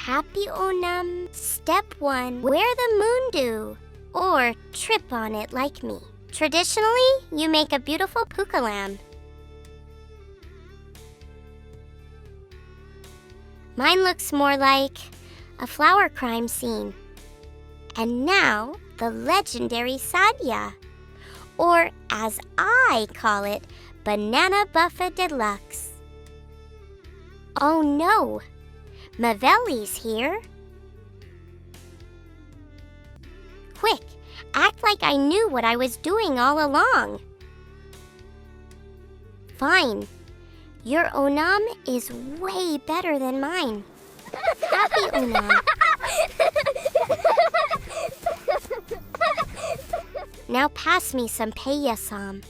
Happy Onam. Step 1. Wear the moon dew, or trip on it like me. Traditionally, you make a beautiful puka lamb. Mine looks more like a flower crime scene. And now, the legendary sadhya, or as I call it, banana buffet deluxe. Oh no, Mavelli's here. Quick, act like I knew what I was doing all along. Fine, your Onam is way better than mine. Happy Onam. Now pass me some payasam.